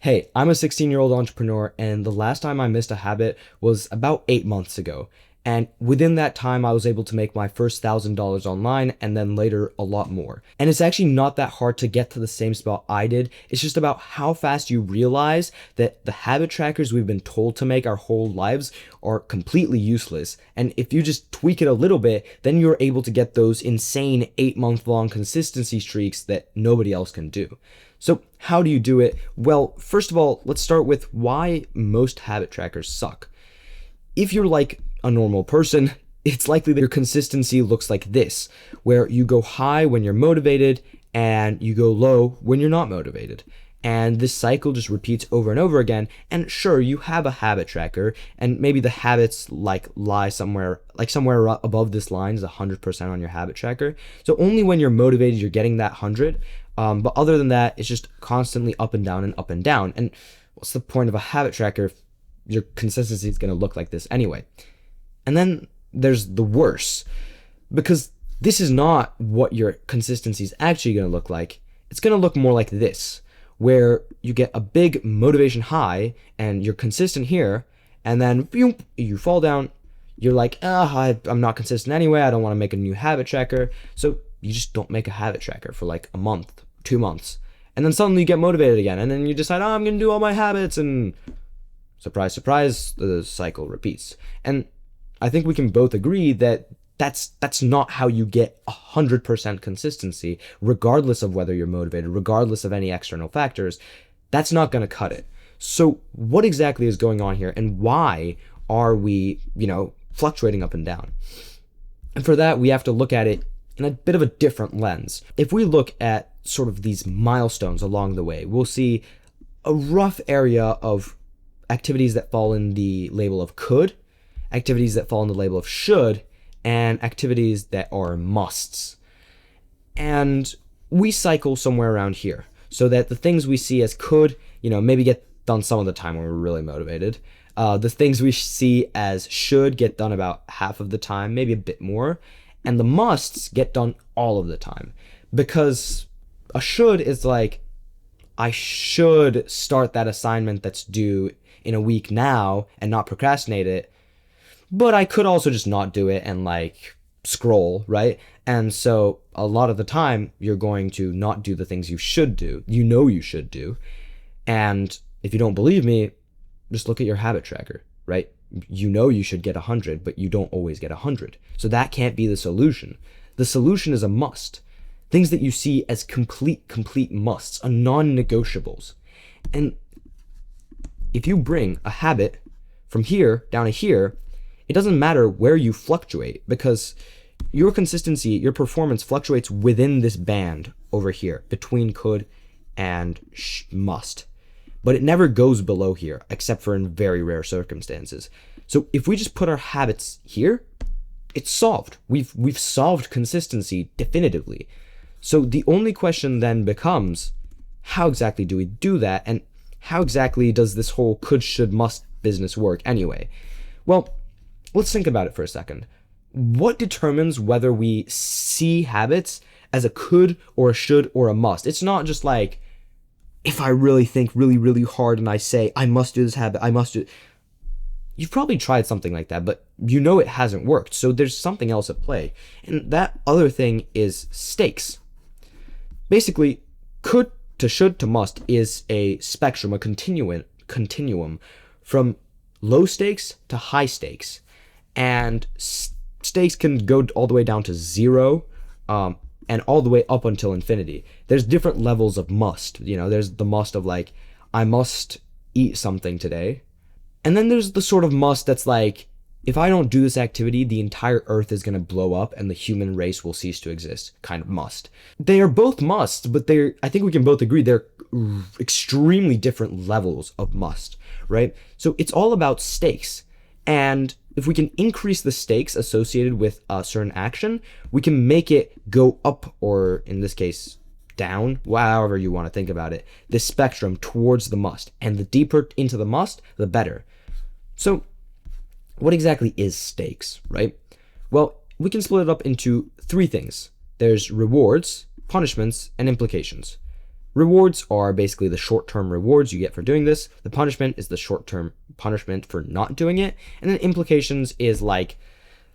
Hey, I'm a 16-year-old entrepreneur, and the last time I missed a habit was about 8 months ago. And within that time, I was able to make my first $1,000 online and then later a lot more. And it's actually not that hard to get to the same spot I did. It's just about how fast you realize that the habit trackers we've been told to make our whole lives are completely useless. And if you just tweak it a little bit, then you're able to get those insane 8-month long consistency streaks that nobody else can do. So how do you do it? Well, first of all, let's start with why most habit trackers suck. If you're like a normal person, it's likely that your consistency looks like this, where you go high when you're motivated and you go low when you're not motivated. And this cycle just repeats over and over again. And sure, you have a habit tracker, and maybe the habits lie somewhere above this line is 100% on your habit tracker. So only when you're motivated, you're getting that 100. But other than that, it's just constantly up and down and up and down. And what's the point of a habit tracker if your consistency is going to look like this anyway? And then there's the worse, because this is not what your consistency is actually going to look like. It's going to look more like this, where you get a big motivation high and you're consistent here, and then you fall down. You're like, I'm not consistent anyway. I don't want to make a new habit tracker. So you just don't make a habit tracker for like a month, 2 months. And then suddenly you get motivated again. And then you decide, I'm going to do all my habits. And surprise, surprise, the cycle repeats. And I think we can both agree that that's not how you get 100% consistency, regardless of whether you're motivated, regardless of any external factors. That's not going to cut it. So what exactly is going on here, and why are we, fluctuating up and down? And for that, we have to look at it in a bit of a different lens. If we look at sort of these milestones along the way, we'll see a rough area of activities that fall in the label of could, activities that fall in the label of should, and activities that are musts. And we cycle somewhere around here, so that the things we see as could, maybe get done some of the time when we're really motivated. The things we see as should get done about half of the time, maybe a bit more. And the musts get done all of the time. Because a should is like, I should start that assignment that's due in a week now and not procrastinate it. But I could also just not do it and scroll, right? And so a lot of the time, you're going to not do the things you should do. You should do. And if you don't believe me, just look at your habit tracker, right? You should get 100, but you don't always get 100. So that can't be the solution. The solution is a must. Things that you see as complete musts, are non-negotiables. And if you bring a habit from here down to here, it doesn't matter where you fluctuate, because your consistency, your performance fluctuates within this band over here between could and must. But it never goes below here, except for in very rare circumstances. So if we just put our habits here, it's solved. We've solved consistency definitively. So the only question then becomes, how exactly do we do that? And how exactly does this whole could, should, must business work anyway? Well, let's think about it for a second. What determines whether we see habits as a could or a should or a must? It's not just like, if I really think really hard and I say, I must do this habit, I must do it. You've probably tried something like that, but it hasn't worked. So there's something else at play. And that other thing is stakes. Basically, could to should to must is a spectrum, a continuum from low stakes to high stakes. And stakes can go all the way down to 0, and all the way up until infinity. There's different levels of must. There's the must of I must eat something today. And then there's the sort of must that's like, if I don't do this activity, the entire earth is going to blow up and the human race will cease to exist kind of must. They are both musts, but I think we can both agree they're extremely different levels of must, right? So it's all about stakes. And if we can increase the stakes associated with a certain action, we can make it go up, or in this case, down, however you want to think about it, this spectrum towards the must. And the deeper into the must, the better. So what exactly is stakes, right? Well, we can split it up into 3 things. There's rewards, punishments, and implications. Rewards are basically the short-term rewards you get for doing this. The punishment is the short-term punishment for not doing it. And then implications is like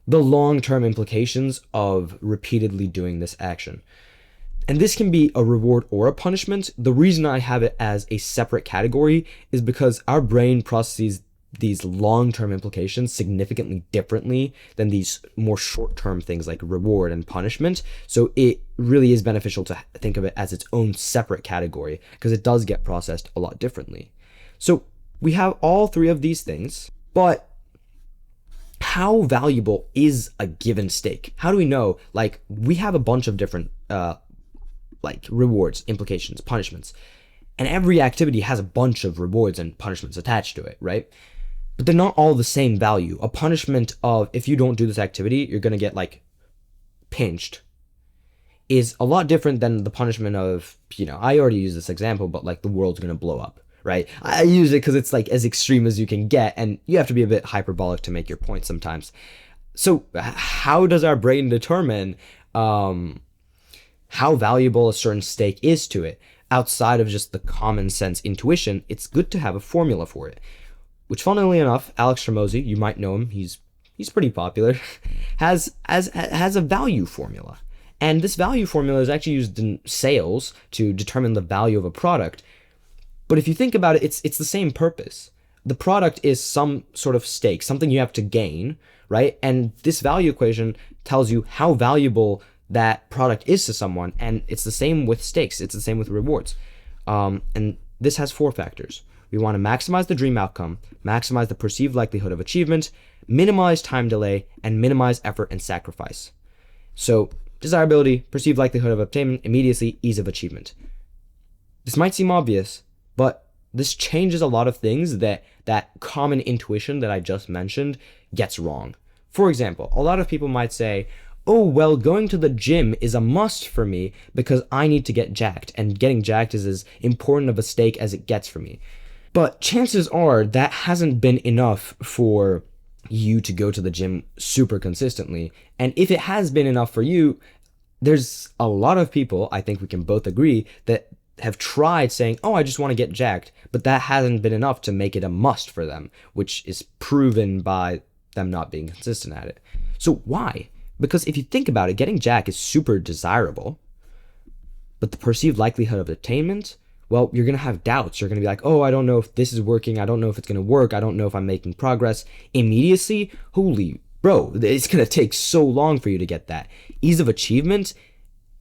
the long-term implications of repeatedly doing this action. And this can be a reward or a punishment. The reason I have it as a separate category is because our brain processes these long-term implications significantly differently than these more short-term things like reward and punishment. So it really is beneficial to think of it as its own separate category because it does get processed a lot differently. So we have all three of these things, but how valuable is a given stake? How do we know? Like, we have a bunch of different like rewards, implications, punishments, and every activity has a bunch of rewards and punishments attached to it, right? But they're not all the same value. A punishment of, if you don't do this activity, you're gonna get like pinched, is a lot different than the punishment of, I already used this example, but like the world's gonna blow up, right? I use it because it's like as extreme as you can get, and you have to be a bit hyperbolic to make your point sometimes. So how does our brain determine how valuable a certain stake is to it? Outside of just the common sense intuition, it's good to have a formula for it. Which, funnily enough, Alex Hormozi, you might know him, he's pretty popular, has a value formula. And this value formula is actually used in sales to determine the value of a product. But if you think about it, it's the same purpose. The product is some sort of stake, something you have to gain, right? And this value equation tells you how valuable that product is to someone. And it's the same with stakes. It's the same with rewards. And this has 4 factors. We want to maximize the dream outcome, maximize the perceived likelihood of achievement, minimize time delay, and minimize effort and sacrifice. So, desirability, perceived likelihood of obtainment, immediacy, ease of achievement. This might seem obvious, but this changes a lot of things that common intuition that I just mentioned gets wrong. For example, a lot of people might say, oh, well, going to the gym is a must for me because I need to get jacked, and getting jacked is as important of a stake as it gets for me. But chances are that hasn't been enough for you to go to the gym super consistently. And if it has been enough for you, there's a lot of people, I think we can both agree, that have tried saying, oh, I just want to get jacked, but that hasn't been enough to make it a must for them, which is proven by them not being consistent at it. So why? Because if you think about it, getting jacked is super desirable, but the perceived likelihood of attainment, well, you're going to have doubts. You're going to be like, oh, I don't know if this is working. I don't know if it's going to work. I don't know if I'm making progress. Immediacy, holy bro, it's going to take so long for you to get that. Ease of achievement,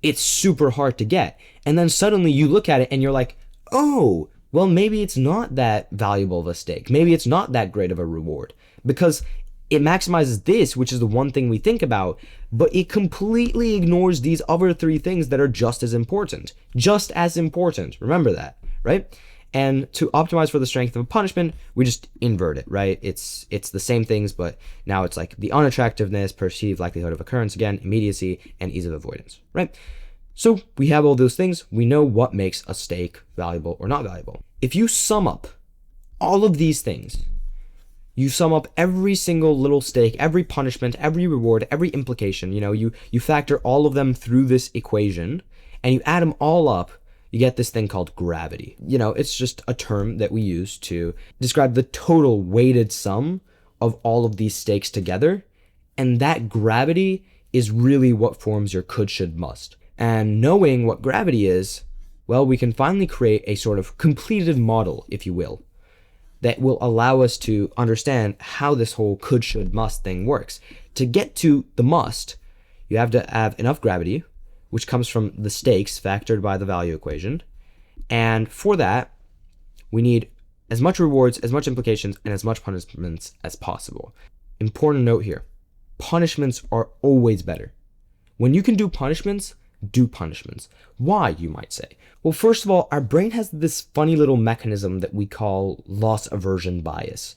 it's super hard to get. And then suddenly you look at it and you're like, oh, well, maybe it's not that valuable of a stake. Maybe it's not that great of a reward because it maximizes this, which is the one thing we think about, but it completely ignores these other 3 things that are just as important. Just as important. Remember that, right? And to optimize for the strength of a punishment, we just invert it, right? It's the same things, but now it's like the unattractiveness, perceived likelihood of occurrence again, immediacy, and ease of avoidance, right? So we have all those things. We know what makes a stake valuable or not valuable. If you sum up all of these things, you sum up every single little stake, every punishment, every reward, every implication, you factor all of them through this equation and you add them all up, you get this thing called gravity. It's just a term that we use to describe the total weighted sum of all of these stakes together. And that gravity is really what forms your could, should, must. And knowing what gravity is, well, we can finally create a sort of completed model, if you will, that will allow us to understand how this whole could, should, must thing works. To get to the must, you have to have enough gravity, which comes from the stakes factored by the value equation. And for that, we need as much rewards, as much implications, and as much punishments as possible. Important note here, punishments are always better. When you can do punishments, do punishments. Why, you might say? Well, first of all, our brain has this funny little mechanism that we call loss aversion bias.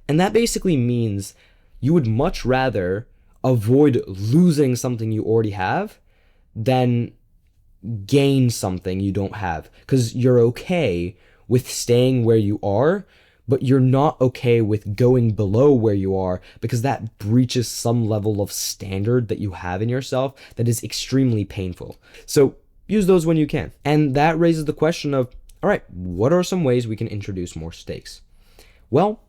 And that basically means you would much rather avoid losing something you already have than gain something you don't have. Because you're okay with staying where you are, but you're not okay with going below where you are because that breaches some level of standard that you have in yourself that is extremely painful. So use those when you can. And that raises the question of, all right, what are some ways we can introduce more stakes? Well,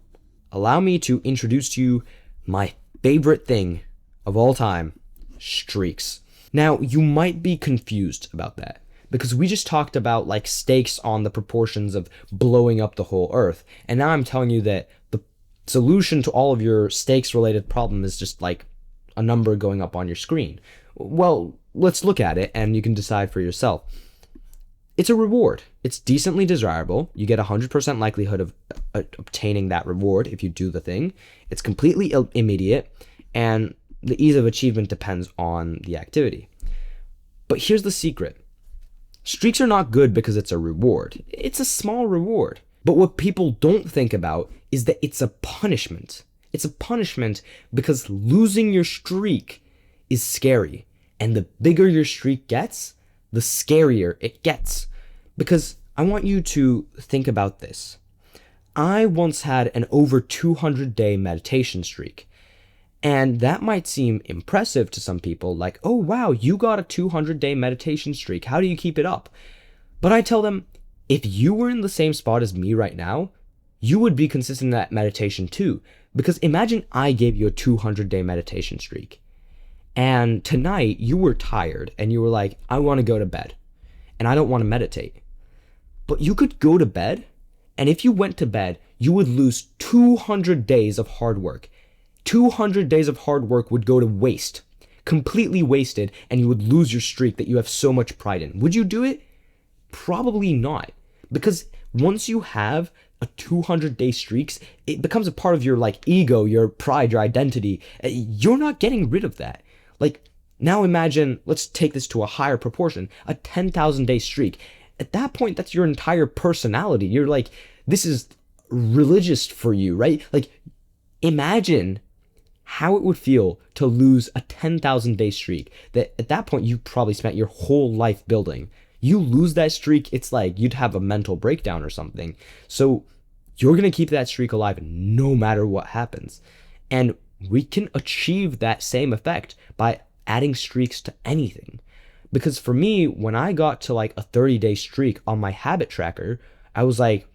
allow me to introduce to you my favorite thing of all time, streaks. Now, you might be confused about that because we just talked about like stakes on the proportions of blowing up the whole earth. And now I'm telling you that the solution to all of your stakes related problem is just like a number going up on your screen. Well, let's look at it and you can decide for yourself. It's a reward. It's decently desirable. You get 100% likelihood of obtaining that reward if you do the thing. It's completely immediate, and the ease of achievement depends on the activity. But here's the secret. Streaks are not good because it's a reward. It's a small reward. But what people don't think about is that it's a punishment. It's a punishment because losing your streak is scary. And the bigger your streak gets, the scarier it gets. Because I want you to think about this. I once had an over 200-day meditation streak. And that might seem impressive to some people, like, oh wow, you got a 200-day meditation streak. How do you keep it up? But I tell them, if you were in the same spot as me right now, you would be consistent in that meditation too. Because imagine I gave you a 200-day meditation streak. And tonight you were tired and you were like, I want to go to bed and I don't want to meditate. But you could go to bed, and if you went to bed, you would lose 200 days of hard work. 200 days of hard work would go to waste, completely wasted, and you would lose your streak that you have so much pride in. Would you do it? Probably not. Because once you have a 200-day streaks, it becomes a part of your like ego, your pride, your identity. You're not getting rid of that. Like, now imagine, let's take this to a higher proportion, a 10,000-day streak. At that point, that's your entire personality. You're like, this is religious for you, right? Like, imagine how it would feel to lose a 10,000-day streak that at that point you probably spent your whole life building. You lose that streak, it's like you'd have a mental breakdown or something. So you're going to keep that streak alive no matter what happens. And we can achieve that same effect by adding streaks to anything. Because for me, when I got to like a 30-day streak on my habit tracker, I was like,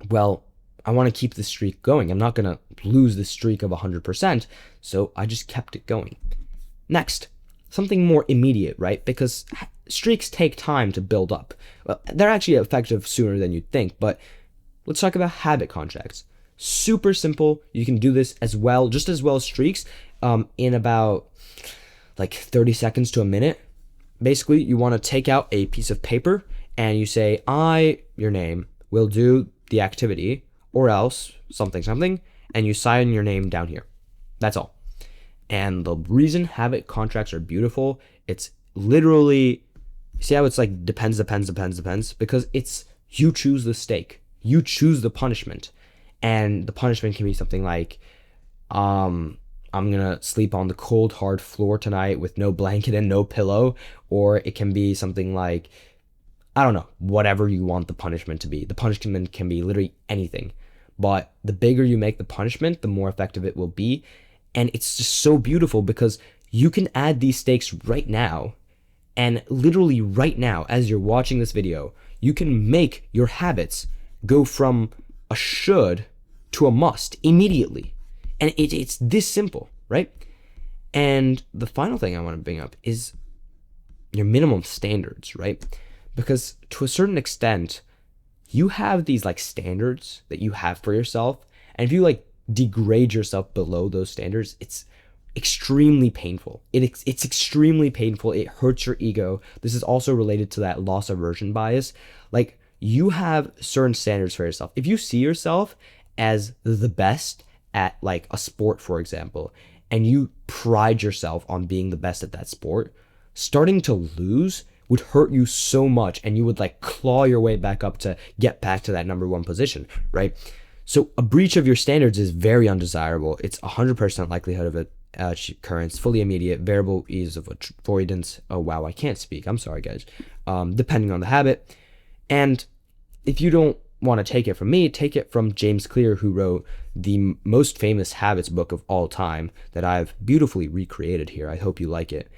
well, I want to keep this streak going. I'm not going to lose this streak of 100%. So I just kept it going. Next, something more immediate, right? Because streaks take time to build up. Well, they're actually effective sooner than you'd think, but let's talk about habit contracts. Super simple. You can do this as well, just as well as streaks, in about like 30 seconds to a minute. Basically, you want to take out a piece of paper and you say, I, your name, will do the activity, or else something, something, and you sign your name down here. That's all. And the reason habit contracts are beautiful, it's literally, see how it's like depends, because it's, you choose the stake, you choose the punishment. And the punishment can be something like, I'm gonna sleep on the cold, hard floor tonight with no blanket and no pillow. Or it can be something like, I don't know, whatever you want the punishment to be. The punishment can be literally anything. But the bigger you make the punishment, the more effective it will be. And it's just so beautiful because you can add these stakes right now. And literally right now, as you're watching this video, you can make your habits go from a should to a must immediately. And it's this simple, right? And the final thing I want to bring up is your minimum standards, right? Because to a certain extent, you have these like standards that you have for yourself. And if you like degrade yourself below those standards, it's extremely painful. It's extremely painful. It hurts your ego. This is also related to that loss aversion bias. Like, you have certain standards for yourself. If you see yourself as the best at like a sport, for example, and you pride yourself on being the best at that sport, starting to lose would hurt you so much, and you would like claw your way back up to get back to that number one position, right? So a breach of your standards is very undesirable. It's 100% likelihood of it occurrence, fully immediate, variable ease of avoidance. Oh wow, I can't speak. I'm sorry, guys. Depending on the habit. And if you don't want to take it from me, take it from James Clear, who wrote the most famous habits book of all time that I've beautifully recreated here. I hope you like it.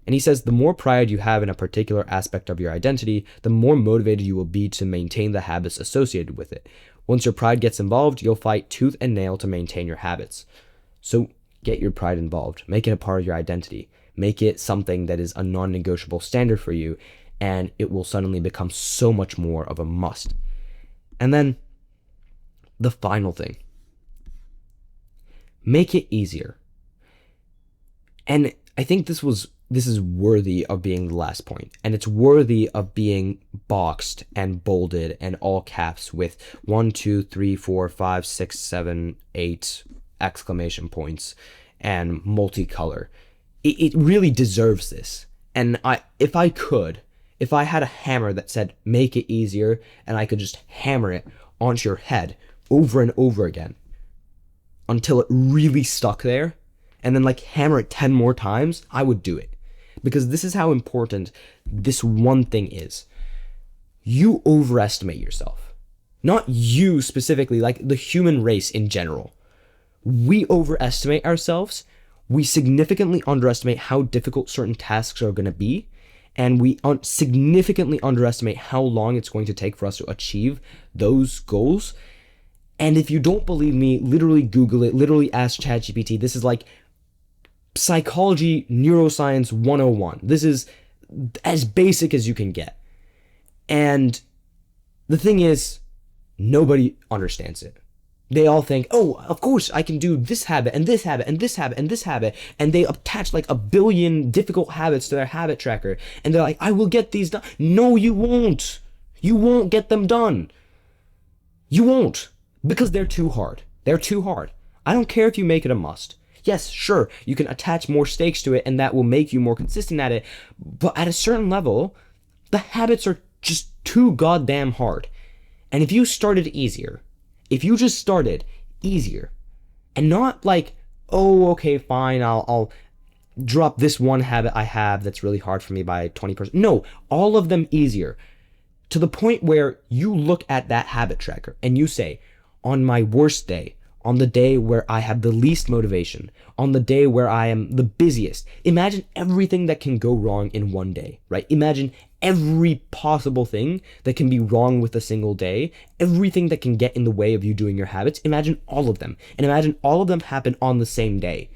And he says the more pride you have in a particular aspect of your identity, the more motivated you will be to maintain the habits associated with it. Once your pride gets involved, you'll fight tooth and nail to maintain your habits. So get your pride involved. Make it a part of your identity. Make it something that is a non-negotiable standard for you, and it will suddenly become so much more of a must. And then the final thing. Make it easier. And I think this is worthy of being the last point, and it's worthy of being boxed and bolded and all caps with 1, 2, 3, 4, 5, 6, 7, 8 exclamation points and multicolor. It really deserves this. And if I had a hammer that said make it easier, and I could just hammer it onto your head over and over again until it really stuck there, and then like hammer it 10 more times, I would do it. Because this is how important this one thing is. You overestimate yourself. Not you specifically, like the human race in general. We overestimate ourselves. We significantly underestimate how difficult certain tasks are going to be. And we significantly underestimate how long it's going to take for us to achieve those goals. And if you don't believe me, literally Google it, literally ask ChatGPT. This is like psychology, neuroscience 101. This is as basic as you can get. And the thing is, nobody understands it. They all think, oh, of course I can do this habit and this habit and this habit and this habit. And they attach like 1 billion difficult habits to their habit tracker. And they're like, I will get these done. No, you won't. You won't get them done. You won't. Because they're too hard. They're too hard. I don't care if you make it a must. Yes, sure, you can attach more stakes to it and that will make you more consistent at it. But at a certain level, the habits are just too goddamn hard. And if you started easier, if you just started easier, and not like, oh, okay, fine, I'll drop this one habit I have that's really hard for me by 20%. No, all of them easier. To the point where you look at that habit tracker and you say, on my worst day, on the day where I have the least motivation, on the day where I am the busiest, imagine everything that can go wrong in one day, right? Imagine every possible thing that can be wrong with a single day, everything that can get in the way of you doing your habits. Imagine all of them, and imagine all of them happen on the same day.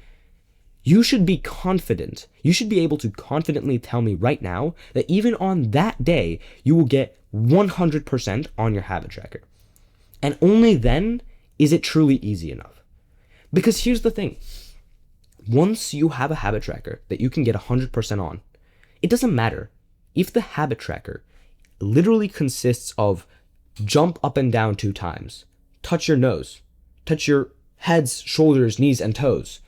You should be confident. You should be able to confidently tell me right now that even on that day, you will get 100% on your habit tracker. And only then is it truly easy enough? Because here's the thing. Once you have a habit tracker that you can get 100% on, it doesn't matter if the habit tracker literally consists of jump up and down 2 times, touch your nose, touch your heads, shoulders, knees, and toes.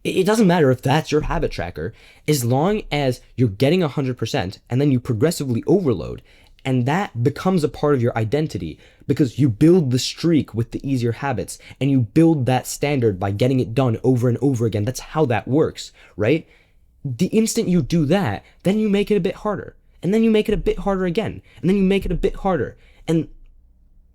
It doesn't matter if that's your habit tracker, as long as you're getting 100% and then you progressively overload, and that becomes a part of your identity because you build the streak with the easier habits and you build that standard by getting it done over and over again. That's how that works, right? The instant you do that, then you make it a bit harder, and then you make it a bit harder again, and then you make it a bit harder. And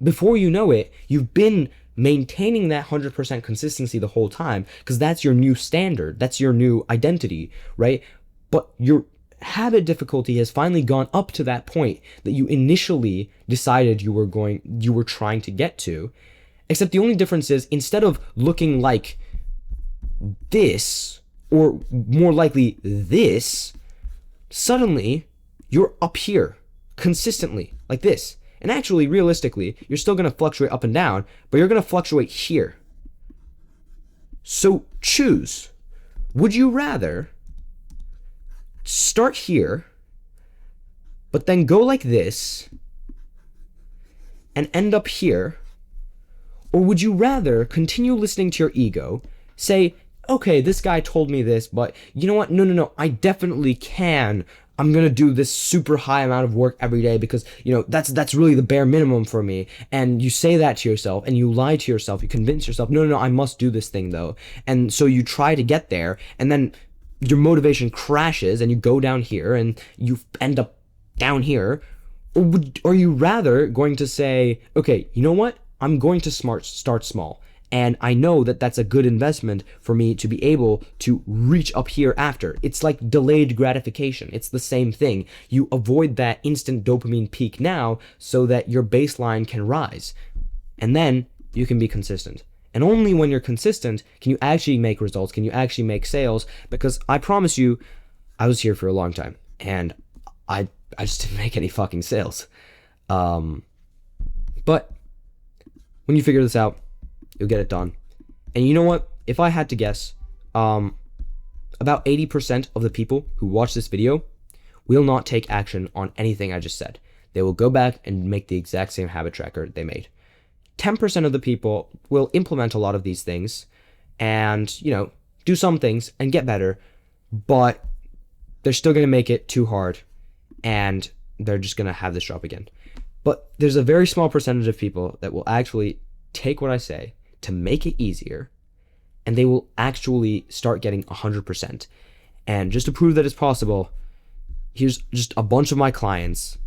before you know it, you've been maintaining that 100% consistency the whole time because that's your new standard. That's your new identity, right? But your habit difficulty has finally gone up to that point that you initially decided you were trying to get to, except the only difference is instead of looking like this, or more likely this, suddenly you're up here consistently like this. And actually, realistically, you're still going to fluctuate up and down, but you're going to fluctuate here. So choose. Would you rather start here, but then go like this and end up here? Or would you rather continue listening to your ego, say, okay, this guy told me this, but you know what? No, I definitely can. I'm going to do this super high amount of work every day because, that's really the bare minimum for me. And you say that to yourself and you lie to yourself. You convince yourself, no, I must do this thing though. And so you try to get there, and then your motivation crashes and you go down here and you end up down here. Or are you rather going to say, okay, you know what? I'm going to start small. And I know that that's a good investment for me to be able to reach up here after. It's like delayed gratification. It's the same thing. You avoid that instant dopamine peak now so that your baseline can rise. And then you can be consistent. And only when you're consistent can you actually make results, can you actually make sales, because I promise you, I was here for a long time and I just didn't make any fucking sales. But when you figure this out, you'll get it done. And you know what? If I had to guess, about 80% of the people who watch this video will not take action on anything I just said. They will go back and make the exact same habit tracker they made. 10% of the people will implement a lot of these things and, do some things and get better, but they're still going to make it too hard and they're just going to have this drop again. But there's a very small percentage of people that will actually take what I say to make it easier, and they will actually start getting 100%. And just to prove that it's possible, here's just a bunch of my clients.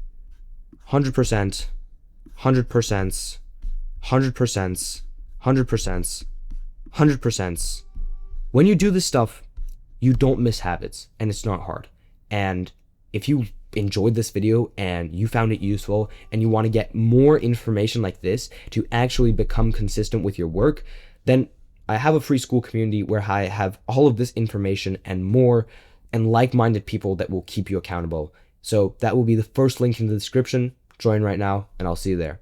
100%, 100%, 100%, 100%, 100%. When you do this stuff, you don't miss habits, and it's not hard. And if you enjoyed this video and you found it useful and you want to get more information like this to actually become consistent with your work, then I have a free school community where I have all of this information and more, and like-minded people that will keep you accountable. So that will be the first link in the description. Join right now and I'll see you there.